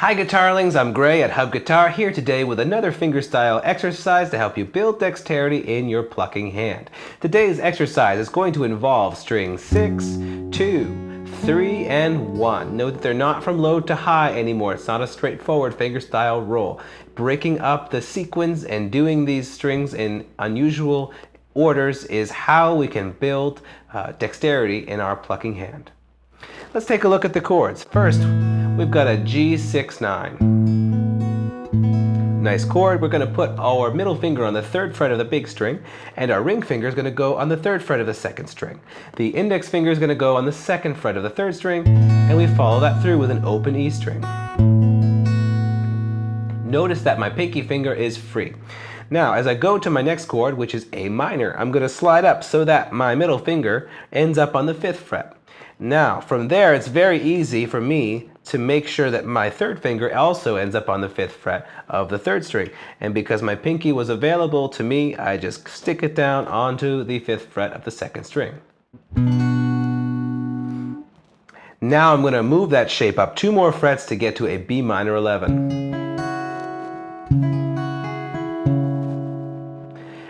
Hi guitarlings, I'm Gray at Hub Guitar, here today with another fingerstyle exercise to help you build dexterity in your plucking hand. Today's exercise is going to involve strings 6, 2, 3, and 1. Note that they're not from low to high anymore. It's not a straightforward fingerstyle roll. Breaking up the sequence and doing these strings in unusual orders is how we can build dexterity in our plucking hand. Let's take a look at the chords. First, we've got a G6-9. Nice chord. We're going to put our middle finger on the 3rd fret of the big string, and our ring finger is going to go on the 3rd fret of the 2nd string. The index finger is going to go on the 2nd fret of the 3rd string, and we follow that through with an open E string. Notice that my pinky finger is free. Now, as I go to my next chord, which is A minor, I'm going to slide up so that my middle finger ends up on the 5th fret. Now, from there, it's very easy for me to make sure that my 3rd finger also ends up on the 5th fret of the 3rd string. And because my pinky was available to me, I just stick it down onto the 5th fret of the 2nd string. Now I'm going to move that shape up 2 more frets to get to a B minor 11.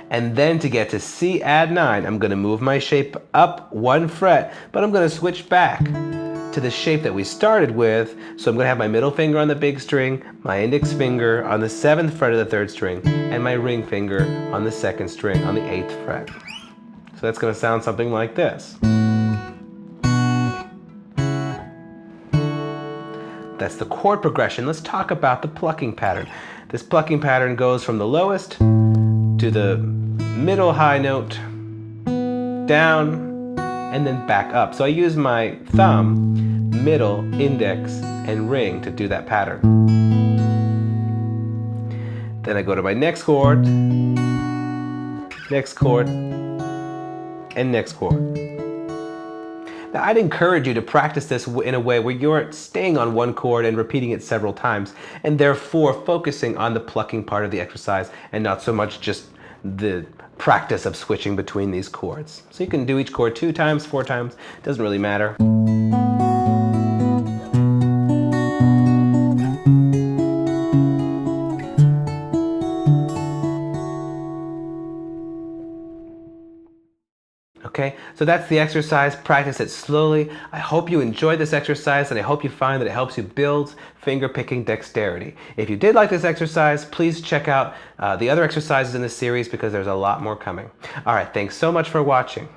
And then to get to C add 9, I'm going to move my shape up 1 fret, but I'm going to switch back to the shape that we started with. So I'm going to have my middle finger on the big string, my index finger on the 7th fret of the 3rd string, and my ring finger on the 2nd string on the 8th fret. So that's going to sound something like this. That's the chord progression. Let's talk about the plucking pattern. This plucking pattern goes from the lowest to the middle high note, down, and then back up. So I use my thumb, middle, index, and ring to do that pattern. Then I go to my next chord, and next chord. Now, I'd encourage you to practice this in a way where you're staying on one chord and repeating it several times, and therefore focusing on the plucking part of the exercise and not so much just the practice of switching between these chords. So you can do each chord 2 times, 4 times, doesn't really matter. Okay, so that's the exercise. Practice it slowly. I hope you enjoyed this exercise, and I hope you find that it helps you build finger-picking dexterity. If you did like this exercise, please check out the other exercises in this series because there's a lot more coming. All right, thanks so much for watching.